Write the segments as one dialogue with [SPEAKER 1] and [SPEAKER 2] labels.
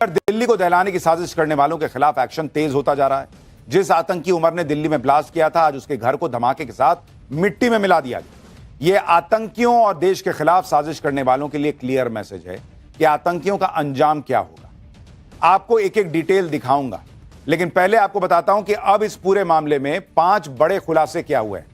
[SPEAKER 1] दिल्ली को दहलाने की साजिश करने वालों के खिलाफ एक्शन तेज होता जा रहा है। जिस आतंकी उमर ने दिल्ली में ब्लास्ट किया था, आज उसके घर को धमाके के साथ मिट्टी में मिला दिया गया। यह आतंकियों और देश के खिलाफ साजिश करने वालों के लिए क्लियर मैसेज है कि आतंकियों का अंजाम क्या होगा। आपको एक एक डिटेल दिखाऊंगा, लेकिन पहले आपको बताता हूं कि अब इस पूरे मामले में 5 बड़े खुलासे क्या हुए हैं।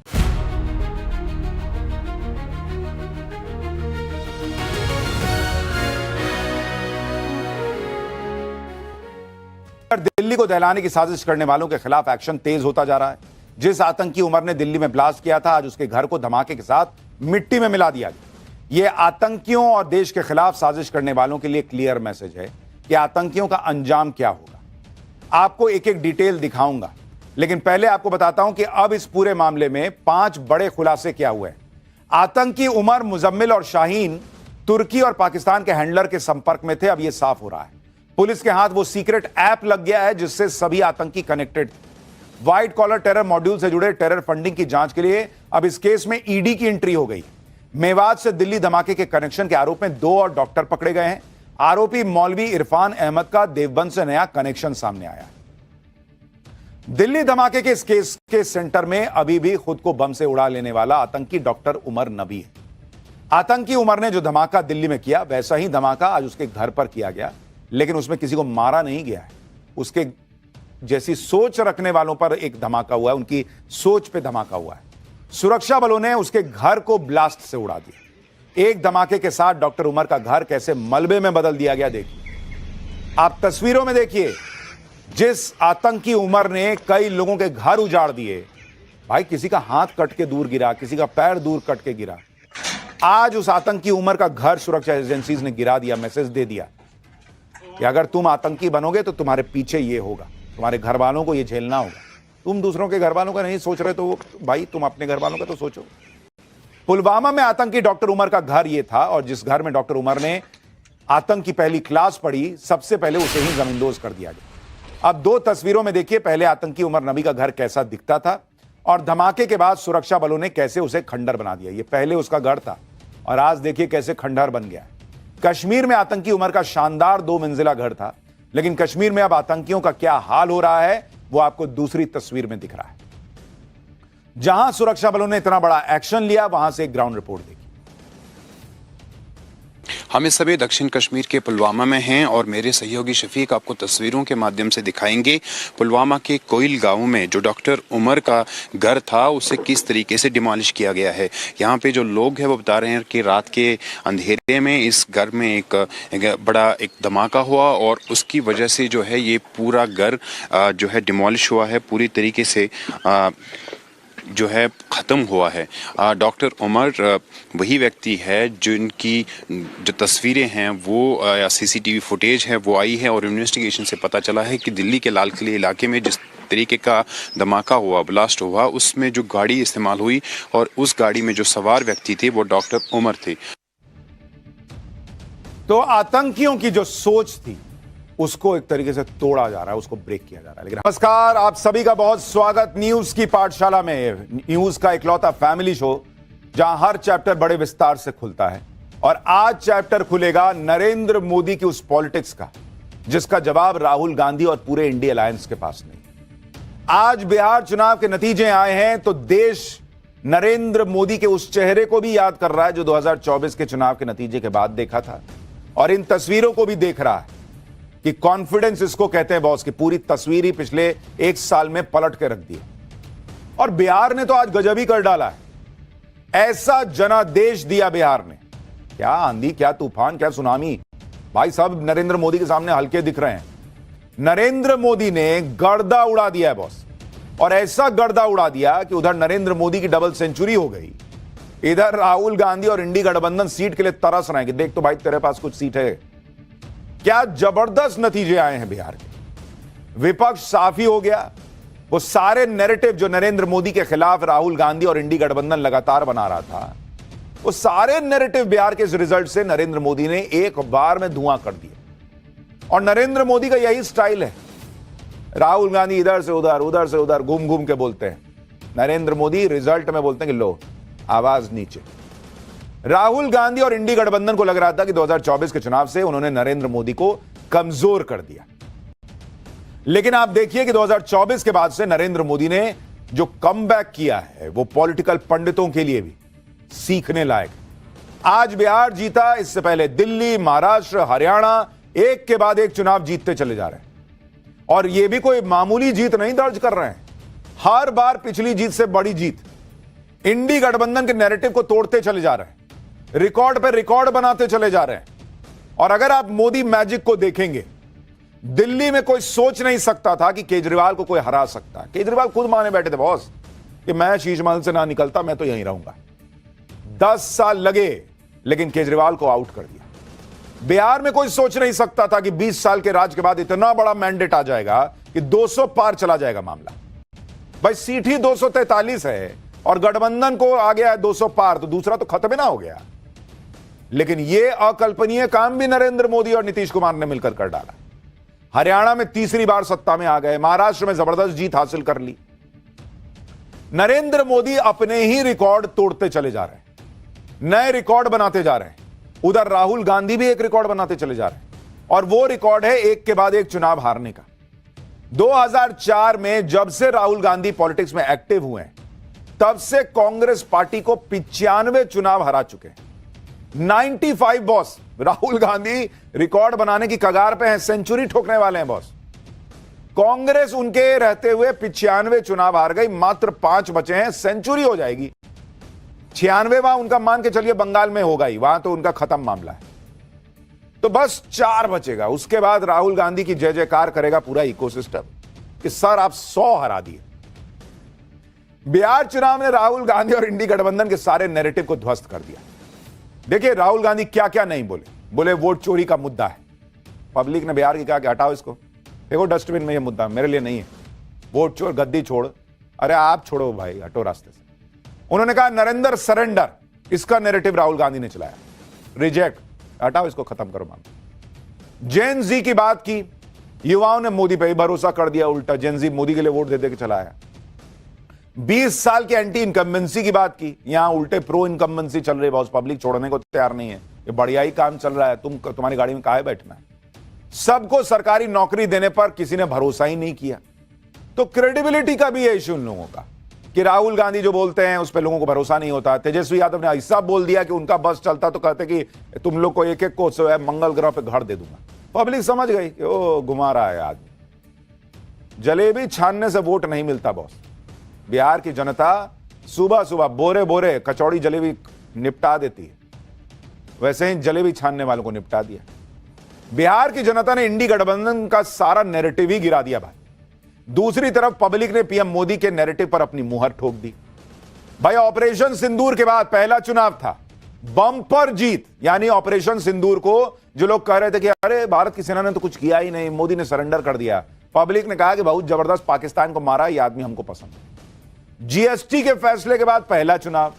[SPEAKER 1] दिल्ली को दहलाने की साजिश करने वालों के खिलाफ एक्शन तेज होता जा रहा है। जिस आतंकी उमर ने दिल्ली में ब्लास्ट किया था, आज उसके घर को धमाके के साथ मिट्टी में मिला दिया गया। यह आतंकियों और देश के खिलाफ साजिश करने वालों के लिए क्लियर मैसेज है कि आतंकियों का अंजाम क्या होगा। आपको एक एक डिटेल दिखाऊंगा, लेकिन पहले आपको बताता हूं कि अब इस पूरे मामले में 5 बड़े खुलासे क्या हुए हैं। आतंकी उमर, मुजम्मिल और शाहीन तुर्की और पाकिस्तान के हैंडलर के संपर्क में थे। अब यह साफ हो रहा है, पुलिस के हाथ वो सीक्रेट ऐप लग गया है जिससे सभी आतंकी कनेक्टेड थे। व्हाइट कॉलर टेरर मॉड्यूल से जुड़े टेरर फंडिंग की जांच के लिए अब इस केस में ईडी की एंट्री हो गई। मेवात से दिल्ली धमाके के कनेक्शन के आरोप में 2 और डॉक्टर पकड़े गए हैं। आरोपी मौलवी इरफान अहमद का देवबंद से नया कनेक्शन सामने आया है। दिल्ली धमाके के इस केस के सेंटर में अभी भी खुद को बम से उड़ा लेने वाला आतंकी डॉक्टर उमर नबी है। आतंकी उमर ने जो धमाका दिल्ली में किया, वैसा ही धमाका आज उसके घर पर किया गया, लेकिन उसमें किसी को मारा नहीं गया है। उसके जैसी सोच रखने वालों पर एक धमाका हुआ है, उनकी सोच पे धमाका हुआ है। सुरक्षा बलों ने उसके घर को ब्लास्ट से उड़ा दिया। एक धमाके के साथ डॉक्टर उमर का घर कैसे मलबे में बदल दिया गया, देखिए आप तस्वीरों में। देखिए, जिस आतंकी उमर ने कई लोगों के घर उजाड़ दिए, भाई किसी का हाथ कट के दूर गिरा, किसी का पैर दूर कट के गिरा, आज उस आतंकी उमर का घर सुरक्षा एजेंसीज ने गिरा दिया। मैसेज दे दिया कि अगर तुम आतंकी बनोगे तो तुम्हारे पीछे ये होगा, तुम्हारे घर वालों को ये झेलना होगा। तुम दूसरों के घर वालों का नहीं सोच रहे तो भाई तुम अपने घर वालों का तो सोचो। पुलवामा में आतंकी डॉक्टर उमर का घर ये था, और जिस घर में डॉक्टर उमर ने आतंक की पहली क्लास पढ़ी, सबसे पहले उसे ही जमींदोज कर दिया गया। अब 2 तस्वीरों में देखिए, पहले आतंकी उमर नबी का घर कैसा दिखता था और धमाके के बाद सुरक्षा बलों ने कैसे उसे खंडर बना दिया। ये पहले उसका घर था और आज देखिए कैसे खंडहर बन गया। कश्मीर में आतंकी उमर का शानदार 2 मंजिला घर था, लेकिन कश्मीर में अब आतंकियों का क्या हाल हो रहा है वो आपको दूसरी तस्वीर में दिख रहा है। जहां सुरक्षा बलों ने इतना बड़ा एक्शन लिया, वहां से एक ग्राउंड रिपोर्ट देखिए।
[SPEAKER 2] हम इस समय दक्षिण कश्मीर के पुलवामा में हैं और मेरे सहयोगी शफीक आपको तस्वीरों के माध्यम से दिखाएंगे पुलवामा के कोयल गांव में जो डॉक्टर उमर का घर था उसे किस तरीके से डिमोलिश किया गया है। यहाँ पे जो लोग हैं वो बता रहे हैं कि रात के अंधेरे में इस घर में एक बड़ा धमाका हुआ और उसकी वजह से जो है ये पूरा घर जो है डिमोलिश हुआ है, पूरी तरीके से जो है ख़त्म हुआ है। डॉक्टर उमर वही व्यक्ति है जिनकी जो तस्वीरें हैं वो या सीसीटीवी फुटेज है वो आई है और इन्वेस्टिगेशन से पता चला है कि दिल्ली के लाल किले इलाके में जिस तरीके का धमाका हुआ, ब्लास्ट हुआ, उसमें जो गाड़ी इस्तेमाल हुई और उस गाड़ी में जो सवार व्यक्ति थे वो डॉक्टर उमर थे।
[SPEAKER 1] तो आतंकियों की जो सोच थी उसको एक तरीके से तोड़ा जा रहा है, उसको ब्रेक किया जा रहा है। लेकिन नमस्कार, आप सभी का बहुत स्वागत न्यूज की पाठशाला में। न्यूज का इकलौता फैमिली शो जहां हर चैप्टर बड़े विस्तार से खुलता है, और आज चैप्टर खुलेगा नरेंद्र मोदी की उस पॉलिटिक्स का जिसका जवाब राहुल गांधी और पूरे इंडिया अलायंस के पास नहीं। आज बिहार चुनाव के नतीजे आए हैं तो देश नरेंद्र मोदी के उस चेहरे को भी याद कर रहा है जो 2024 के चुनाव के नतीजे के बाद देखा था, और इन तस्वीरों को भी देख रहा है कि कॉन्फिडेंस इसको कहते हैं बॉस, की पूरी तस्वीर ही पिछले 1 साल में पलट के रख दी। और बिहार ने तो आज गजब ही कर डाला है। ऐसा जनादेश दिया बिहार ने, क्या आंधी, क्या तूफान, क्या सुनामी, भाई सब नरेंद्र मोदी के सामने हल्के दिख रहे हैं। नरेंद्र मोदी ने गर्दा उड़ा दिया है बॉस, और ऐसा गर्दा उड़ा दिया कि उधर नरेंद्र मोदी की डबल सेंचुरी हो गई, इधर राहुल गांधी और इंडी गठबंधन सीट के लिए तरस रहे हैं कि देख तो भाई तेरे पास कुछ सीट है। क्या जबरदस्त नतीजे आए हैं बिहार के। विपक्ष साफी हो गया। वो सारे नैरेटिव जो नरेंद्र मोदी के खिलाफ राहुल गांधी और इंडी गठबंधन लगातार बना रहा था, वो सारे नैरेटिव बिहार के इस रिजल्ट से नरेंद्र मोदी ने एक बार में धुआं कर दिया। और नरेंद्र मोदी का यही स्टाइल है, राहुल गांधी इधर से उधर घूम घूम के बोलते हैं, नरेंद्र मोदी रिजल्ट में बोलते हैं कि लो आवाज नीचे। राहुल गांधी और इंडी गठबंधन को लग रहा था कि 2024 के चुनाव से उन्होंने नरेंद्र मोदी को कमजोर कर दिया। लेकिन आप देखिए कि 2024 के बाद से नरेंद्र मोदी ने जो कमबैक किया है वो पॉलिटिकल पंडितों के लिए भी सीखने लायक। आज बिहार जीता, इससे पहले दिल्ली, महाराष्ट्र, हरियाणा एक के बाद एक चुनाव जीतते चले जा रहे हैं। और यह भी कोई मामूली जीत नहीं दर्ज कर रहे हैं, हर बार पिछली जीत से बड़ी जीत। इंडी गठबंधन के नैरेटिव को तोड़ते चले जा रहे हैं, रिकॉर्ड पे रिकॉर्ड बनाते चले जा रहे हैं। और अगर आप मोदी मैजिक को देखेंगे, दिल्ली में कोई सोच नहीं सकता था कि केजरीवाल को कोई हरा सकता है। केजरीवाल खुद माने बैठे थे बॉस कि मैं शीश महल से ना निकलता, मैं तो यहीं रहूंगा। 10 साल लगे लेकिन केजरीवाल को आउट कर दिया। बिहार में कोई सोच नहीं सकता था कि 20 साल के राज के बाद इतना बड़ा मैंडेट आ जाएगा कि 200 पार चला जाएगा मामला। भाई सीट ही 243 है और गठबंधन को आ गया है 200 पार, तो दूसरा तो खत्म ही ना हो गया। लेकिन यह अकल्पनीय काम भी नरेंद्र मोदी और नीतीश कुमार ने मिलकर कर डाला। हरियाणा में तीसरी बार सत्ता में आ गए, महाराष्ट्र में जबरदस्त जीत हासिल कर ली। नरेंद्र मोदी अपने ही रिकॉर्ड तोड़ते चले जा रहे हैं, नए रिकॉर्ड बनाते जा रहे हैं। उधर राहुल गांधी भी एक रिकॉर्ड बनाते चले जा रहे हैं और वो रिकॉर्ड है एक के बाद एक चुनाव हारने का। 2004 में जब से राहुल गांधी पॉलिटिक्स में एक्टिव हुए हैं, तब से कांग्रेस पार्टी को 95 चुनाव हरा चुके हैं। 95 बॉस। राहुल गांधी रिकॉर्ड बनाने की कगार पे हैं, सेंचुरी ठोकने वाले हैं बॉस। कांग्रेस उनके रहते हुए 95 चुनाव हार गई, मात्र 5 बचे हैं, सेंचुरी हो जाएगी। 96वां उनका मान के चलिए बंगाल में होगा ही, वहां तो उनका खत्म मामला है। तो बस 4 बचेगा। उसके बाद राहुल गांधी की जय जयकार करेगा पूरा इकोसिस्टम कि सर आप 100 हरा दिए। बिहार चुनाव ने राहुल गांधी और इंडी गठबंधन के सारे नैरेटिव को ध्वस्त कर दिया। देखिए राहुल गांधी क्या क्या नहीं बोले वोट चोरी का मुद्दा है। पब्लिक ने बिहार की कहा कि हटाओ इसको, देखो डस्टबिन में ये मुद्दा मेरे लिए नहीं है, वोट चोर गद्दी छोड़। अरे आप छोड़ो भाई, हटो रास्ते से। उन्होंने कहा नरेंद्र सरेंडर, इसका नैरेटिव राहुल गांधी ने चलाया, रिजेक्ट, हटाओ इसको, खत्म करो मामला। जेन जी की बात की, युवाओं ने मोदी पे ही भरोसा कर दिया उल्टा, जेन जी मोदी के लिए वोट दे दे के चलाया। 20 साल की एंटी इनकम्बेंसी की बात की, यहां उल्टे प्रो इनकम्बेंसी चल रही है बॉस, पब्लिक छोड़ने को तैयार नहीं है, ये बढ़िया ही काम चल रहा है, तुम्हारी गाड़ी में काहे बैठना है। सबको सरकारी नौकरी देने पर किसी ने भरोसा ही नहीं किया। तो क्रेडिबिलिटी का भी है इश्यू उन लोगों का कि राहुल गांधी जो बोलते हैं उस पर लोगों को भरोसा नहीं होता। तेजस्वी यादव ने ऐसा बोल दिया कि उनका बस चलता तो कहते कि तुम लोग को एक एक को मंगल ग्रह पे घर दे दूंगा। पब्लिक समझ गई कि ओ घुमा रहा है आदमी। जलेबी छानने से वोट नहीं मिलता बॉस। बिहार की जनता सुबह सुबह बोरे बोरे कचौड़ी जलेबी निपटा देती है, वैसे ही जलेबी छानने वालों को निपटा दिया। बिहार की जनता ने इंडी गठबंधन का सारा नैरेटिव ही गिरा दिया भाई। दूसरी तरफ पब्लिक ने पीएम मोदी के नैरेटिव पर अपनी मुहर ठोक दी। भाई ऑपरेशन सिंदूर के बाद पहला चुनाव था, बम्पर जीत। यानी ऑपरेशन सिंदूर को जो लोग कह रहे थे कि अरे भारत की सेना ने तो कुछ किया ही नहीं, मोदी ने सरेंडर कर दिया, पब्लिक ने कहा कि बहुत जबरदस्त पाकिस्तान को मारा, ये आदमी हमको पसंद है। जीएसटी के फैसले के बाद पहला चुनाव,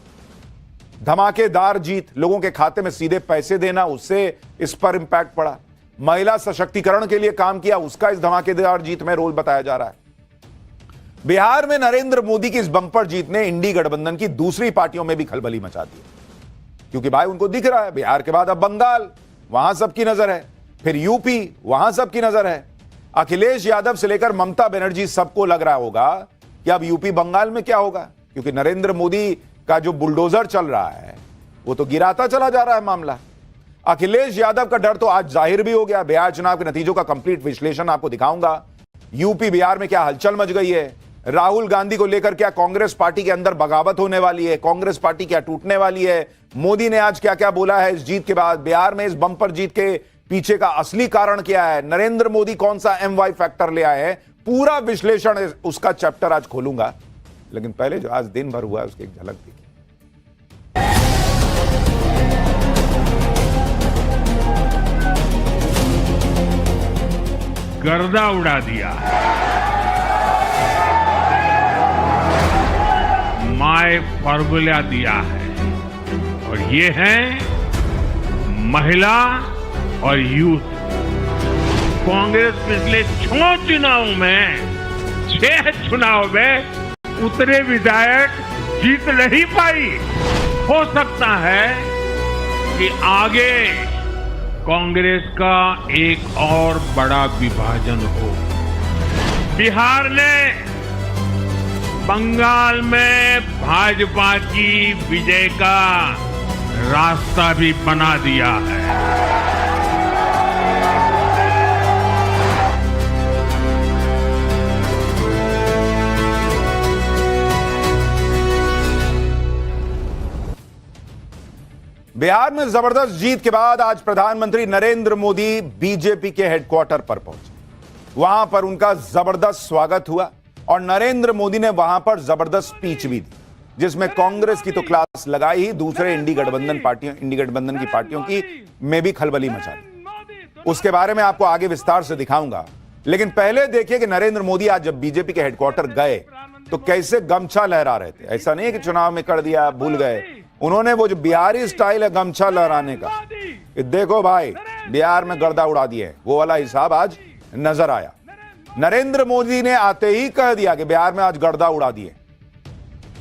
[SPEAKER 1] धमाकेदार जीत, लोगों के खाते में सीधे पैसे देना, उससे इस पर इंपैक्ट पड़ा। महिला सशक्तिकरण के लिए काम किया, उसका इस धमाकेदार जीत में रोल बताया जा रहा है। बिहार में नरेंद्र मोदी की इस बम्पर जीत ने इंडी गठबंधन की दूसरी पार्टियों में भी खलबली मचा दी, क्योंकि भाई उनको दिख रहा है बिहार के बाद अब बंगाल, वहां सबकी नजर है, फिर यूपी, वहां सबकी नजर है। अखिलेश यादव से लेकर ममता बनर्जी, सबको लग रहा होगा कि अब यूपी बंगाल में क्या होगा, क्योंकि नरेंद्र मोदी का जो बुलडोजर चल रहा है वो तो गिराता चला जा रहा है मामला। अखिलेश यादव का डर तो आज जाहिर भी हो गया। बिहार चुनाव के नतीजों का कंप्लीट विश्लेषण आपको दिखाऊंगा। यूपी बिहार में क्या हलचल मच गई है, राहुल गांधी को लेकर क्या कांग्रेस पार्टी के अंदर बगावत होने वाली है, कांग्रेस पार्टी क्या टूटने वाली है, मोदी ने आज क्या क्या बोला है इस जीत के बाद, बिहार में इस बम्पर जीत के पीछे का असली कारण क्या है, नरेंद्र मोदी कौन सा MY फैक्टर ले आए हैं, पूरा विश्लेषण उसका चैप्टर आज खोलूंगा। लेकिन पहले जो आज दिन भर हुआ है उसकी एक झलक देखिए।
[SPEAKER 3] गर्दा उड़ा दिया, माय फॉर्मूला दिया है, और ये है महिला और यूथ। कांग्रेस पिछले 6 चुनाव में 6 चुनाव में उतने विधायक जीत नहीं पाई। हो सकता है कि आगे कांग्रेस का एक और बड़ा विभाजन हो। बिहार ने बंगाल में भाजपा की विजय का रास्ता भी बना दिया है।
[SPEAKER 1] बिहार में जबरदस्त जीत के बाद आज प्रधानमंत्री नरेंद्र मोदी बीजेपी के हेडक्वार्टर पर पहुंचे। वहां पर उनका जबरदस्त स्वागत हुआ और नरेंद्र मोदी ने वहां पर जबरदस्त स्पीच भी दी, जिसमें कांग्रेस की तो क्लास लगाई ही, दूसरे इंडी गठबंधन की पार्टियों की में भी खलबली मचा दी। उसके बारे में आपको आगे विस्तार से दिखाऊंगा, लेकिन पहले देखिए कि नरेंद्र मोदी आज जब बीजेपी के हेडक्वार्टर गए तो कैसे गमछा लहरा रहे थे। ऐसा नहीं है कि चुनाव में कर दिया, भूल गए। उन्होंने वो जो बिहारी स्टाइल है गमछा लहराने का, कि देखो भाई बिहार में गर्दा उड़ा दिए, वो वाला हिसाब आज नजर आया। नरेंद्र मोदी ने आते ही कह दिया कि बिहार में आज गर्दा उड़ा दिए।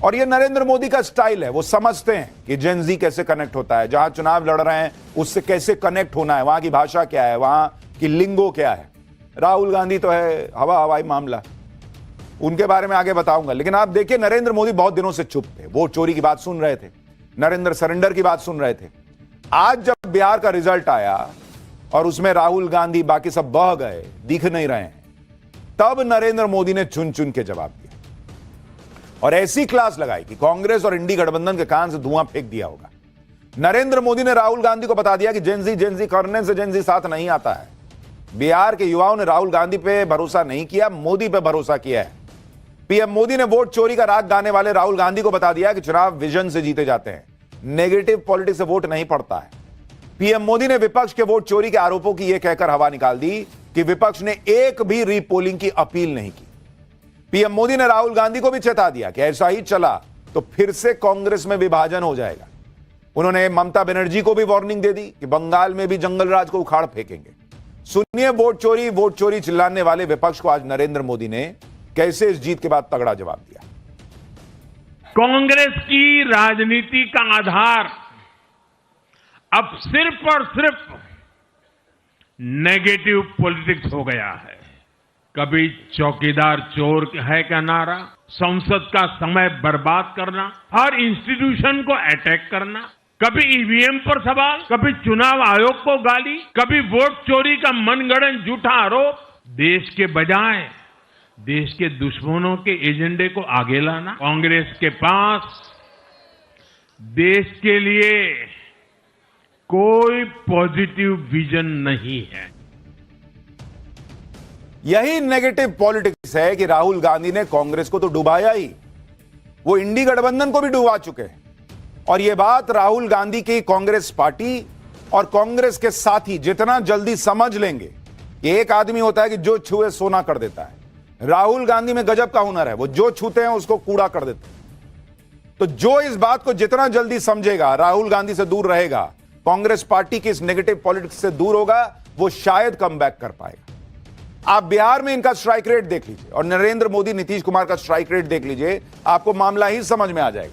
[SPEAKER 1] और ये नरेंद्र मोदी का स्टाइल है, वो समझते हैं कि जेनजी कैसे कनेक्ट होता है, जहां चुनाव लड़ रहे हैं उससे कैसे कनेक्ट होना है, वहां की भाषा क्या है, वहां की लिंगो क्या है। राहुल गांधी तो है हवाई मामला, उनके बारे में आगे बताऊंगा। लेकिन आप देखिए नरेंद्र मोदी बहुत दिनों से चुप थे, वोट चोरी की बात सुन रहे थे, नरेंद्र सरेंडर की बात सुन रहे थे। आज जब बिहार का रिजल्ट आया और उसमें राहुल गांधी बाकी सब बह गए, दिख नहीं रहे हैं, तब नरेंद्र मोदी ने चुन चुन के जवाब दिया और ऐसी क्लास लगाई कि कांग्रेस और इंडी गठबंधन के कान से धुआं फेंक दिया होगा। नरेंद्र मोदी ने राहुल गांधी को बता दिया कि जेनजी करने से जेनजी साथ नहीं आता है। बिहार के युवाओं ने राहुल गांधी पे भरोसा नहीं किया, मोदी पे भरोसा किया है। पीएम मोदी ने वोट चोरी का राग गाने वाले राहुल गांधी को बता दिया कि चुनाव विजन से जीते जाते हैं, नेगेटिव पॉलिटिक्स से वोट नहीं पड़ता है। पीएम मोदी ने विपक्ष के वोट चोरी के आरोपों की यह कहकर हवा निकाल दी कि विपक्ष ने एक भी रीपोलिंग की अपील नहीं की। पीएम मोदी ने राहुल गांधी को भी चेता दिया कि ऐसा ही चला तो फिर से कांग्रेस में विभाजन हो जाएगा। उन्होंने ममता बनर्जी को भी वार्निंग दे दी कि बंगाल में भी जंगल राज को उखाड़ फेंकेंगे। सुनिए वोट चोरी चिल्लाने वाले विपक्ष को आज नरेंद्र मोदी ने कैसे इस जीत के बाद तगड़ा जवाब दिया।
[SPEAKER 3] कांग्रेस की राजनीति का आधार अब सिर्फ और सिर्फ नेगेटिव पॉलिटिक्स हो गया है। कभी चौकीदार चोर है का नारा, संसद का समय बर्बाद करना, हर इंस्टीट्यूशन को अटैक करना, कभी ईवीएम पर सवाल, कभी चुनाव आयोग को गाली, कभी वोट चोरी का मनगढ़ंत झूठा आरोप। देश के बजाय देश के दुश्मनों के एजेंडे को आगे लाना। कांग्रेस के पास देश के लिए कोई पॉजिटिव विजन नहीं है।
[SPEAKER 1] यही नेगेटिव पॉलिटिक्स है कि राहुल गांधी ने कांग्रेस को तो डुबाया ही, वो इंडी गठबंधन को भी डुबा चुके हैं। और यह बात राहुल गांधी की कांग्रेस पार्टी और कांग्रेस के साथी जितना जल्दी समझ लेंगे, एक आदमी होता है कि जो छुए सोना कर देता है। राहुल गांधी में गजब का हुनर है, वो जो छूते हैं उसको कूड़ा कर देते हैं। तो जो इस बात को जितना जल्दी समझेगा, राहुल गांधी से दूर रहेगा, कांग्रेस पार्टी की इस नेगेटिव पॉलिटिक्स से दूर होगा, वो शायद कम बैक कर पाएगा। आप बिहार में इनका स्ट्राइक रेट देख लीजिए और नरेंद्र मोदी नीतीश कुमार का स्ट्राइक रेट देख लीजिए, आपको मामला ही समझ में आ जाएगा।